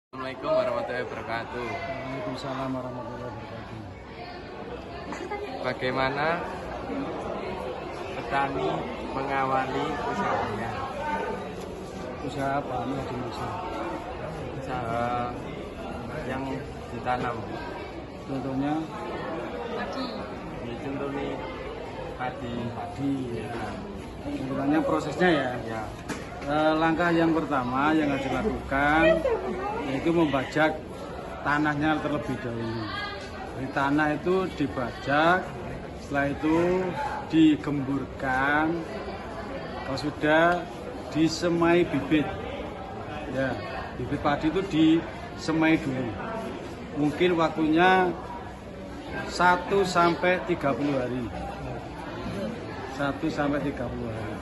Assalamualaikum warahmatullahi wabarakatuh. Waalaikumsalam warahmatullahi wabarakatuh. Bagaimana petani mengawali usahanya? Usaha apa yang dimaksud? Usaha yang ditanam. Contohnya Ya, contohnya padi. padi. Sebenarnya prosesnya ya. Ya, Langkah yang pertama yang harus dilakukan yaitu membajak tanahnya terlebih dahulu. Dari tanah itu dibajak, setelah itu digemburkan. Kalau sudah disemai bibit, ya bibit padi itu disemai dulu. Mungkin waktunya 1 sampai 30 hari. 1 sampai 30 hari.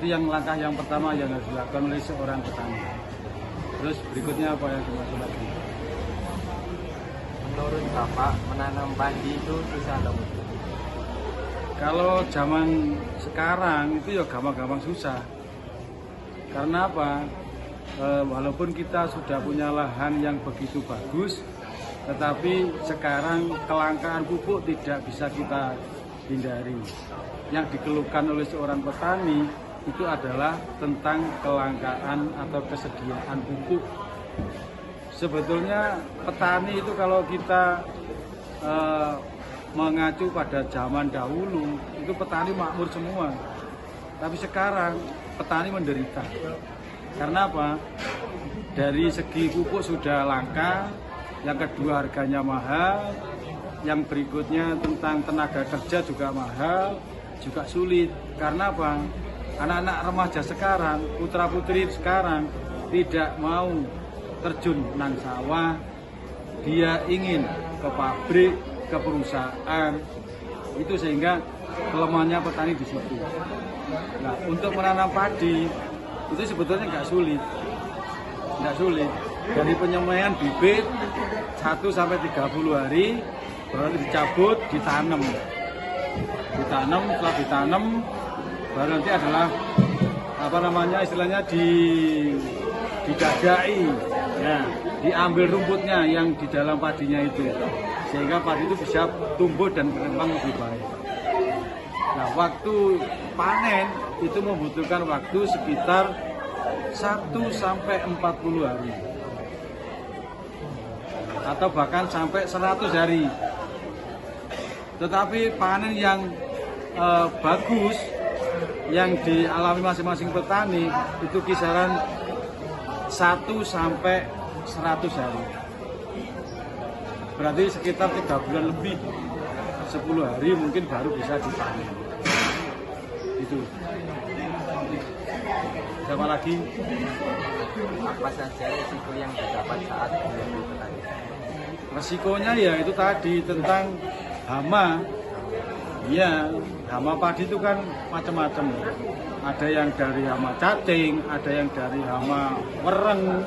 Itu yang langkah yang pertama yang harus dilakukan oleh seorang petani. Terus berikutnya apa yang dimaksud lagi? menurut Bapak menanam padi itu susah atau mudah? Kalau zaman sekarang itu ya gampang-gampang susah. Karena apa? Walaupun kita sudah punya lahan yang begitu bagus, tetapi sekarang kelangkaan pupuk tidak bisa kita hindari. Yang dikeluhkan oleh seorang petani itu adalah tentang kelangkaan atau kesediaan pupuk. Sebetulnya petani itu kalau kita mengacu pada zaman dahulu, itu petani makmur semua. Tapi sekarang petani menderita. Karena apa? Dari segi pupuk sudah langka, yang kedua harganya mahal, yang berikutnya tentang tenaga kerja juga mahal, juga sulit. Karena apa? Anak-anak remaja sekarang, putra-putri sekarang tidak mau terjun nang sawah, dia ingin ke pabrik, ke perusahaan, itu sehingga kelemahannya petani di situ. Nah, untuk menanam padi itu sebetulnya nggak sulit, Dari penyemaian bibit 1 sampai 30 hari, baru dicabut, ditanam. Setelah ditanam, baru nanti adalah istilahnya didadai, ya, diambil rumputnya yang di dalam padinya itu, sehingga padi itu bisa tumbuh dan berkembang lebih baik. Nah, waktu panen itu membutuhkan waktu sekitar 1 sampai 40 hari atau bahkan sampai 100 hari. Tetapi panen yang bagus yang dialami masing-masing petani itu kisaran 1 sampai 100 hari. Berarti sekitar 3 bulan lebih, 10 hari mungkin baru bisa dipanen. Itu. Siapa lagi? Apa saja risiko yang didapat saat menjadi petani? Resikonya ya itu tadi tentang hama. Ya, hama padi itu kan macam-macam. Ada yang dari hama cacing, ada yang dari hama wereng,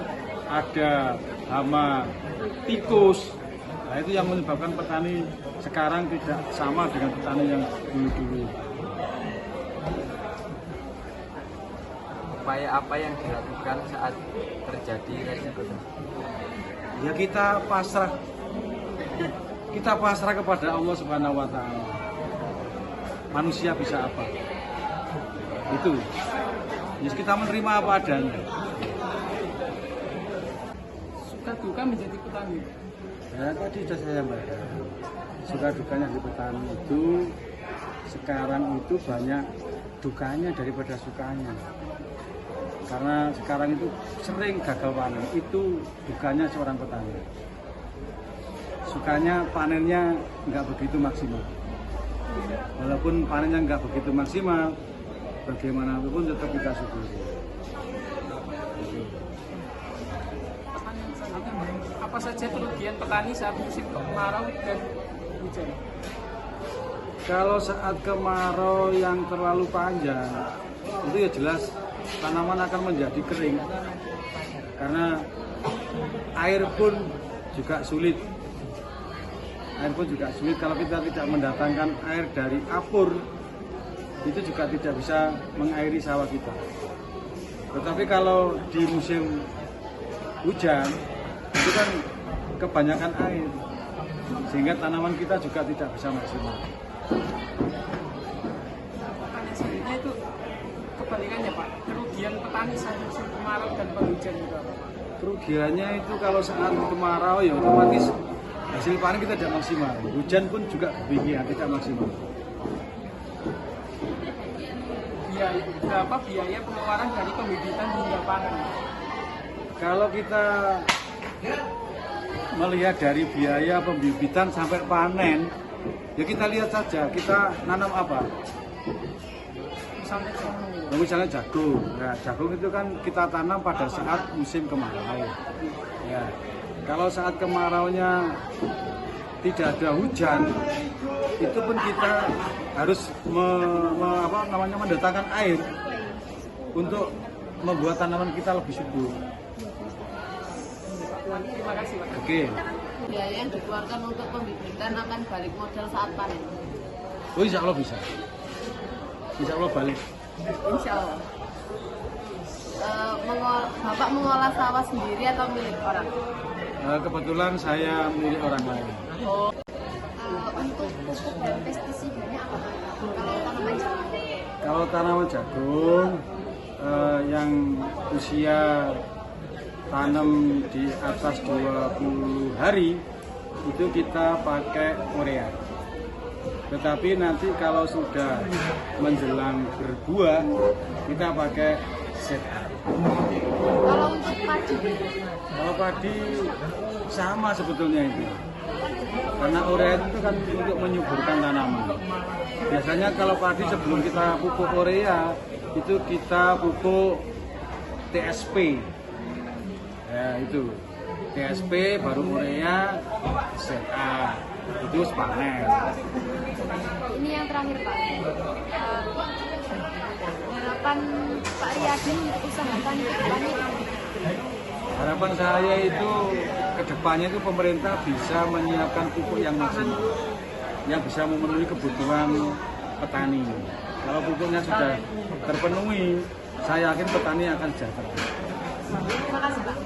ada hama tikus. Nah, itu yang menyebabkan petani sekarang tidak sama dengan petani yang dulu-dulu. Upaya apa yang dilakukan saat terjadi resiko? Ya kita pasrah kepada Allah Subhanahu wa taala. Manusia bisa apa? Itu. Ya kita menerima apa adanya. Suka duka menjadi petani. Ya tadi sudah saya sampaikan. Suka dukanya di petani itu sekarang itu banyak dukanya daripada sukanya. Karena sekarang itu sering gagal panen, itu dukanya seorang petani. Sukanya panennya nggak begitu maksimal. Walaupun panennya nggak begitu maksimal, bagaimanapun tetap kita syukuri. Pertanyaan selanjutnya, apa saja kerugian petani saat musim kemarau dan hujan? Kalau saat kemarau yang terlalu panjang, itu ya jelas tanaman akan menjadi kering. Karena air pun juga sulit. Kalau kita tidak mendatangkan air dari apur, itu juga tidak bisa mengairi sawah kita. Tetapi kalau di musim hujan itu kan kebanyakan air, sehingga tanaman kita juga tidak bisa maksimal. Pertanian selanjutnya itu kebalikannya Pak, kerugian petani saat musim kemarau dan penghujan itu apa Pak? Kerugiannya itu kalau saat kemarau ya otomatis hasil panen kita tidak maksimal. Hujan pun juga demikian, tidak maksimal. Berapa biaya pengeluaran dari pembibitan hingga panen? Kalau kita melihat dari biaya pembibitan sampai panen, ya kita lihat saja kita nanam apa. Misalnya jagung. Nah, jagung itu kan kita tanam pada saat musim kemarau. Ya. Kalau saat kemaraunya tidak ada hujan, itu pun kita harus mendatangkan air untuk membuat tanaman kita lebih subur. Terima kasih Pak. Oke. Biaya yang dikeluarkan untuk pembibitan akan balik modal saat panen. Oh, insya Allah bisa. Insya Allah balik. Insya Allah. Bapak mengolah sawah sendiri atau milik orang? Kebetulan saya milik orang lain. Untuk pupuk dan pestisidanya apa Pak? Kalau tanaman jagung? Kalau tanaman jagung yang usia tanam di atas 20 hari itu kita pakai urea. Tetapi nanti kalau sudah menjelang berbuah kita pakai ZA. Kalau untuk padi? Kalau padi sama sebetulnya itu. Karena urea itu kan untuk menyuburkan tanaman. Biasanya kalau padi sebelum kita pupuk urea itu kita pupuk TSP. Ya itu TSP baru urea ZA itu panen. Ini yang terakhir Pak. Harapan Pak Riyadi untuk usaha tani kedepannya apa? Harapan saya itu kedepannya itu pemerintah bisa menyiapkan pupuk yang maksimal, yang bisa memenuhi kebutuhan petani. Kalau pupuknya sudah terpenuhi, saya yakin petani akan sejahtera. Terima kasih Pak.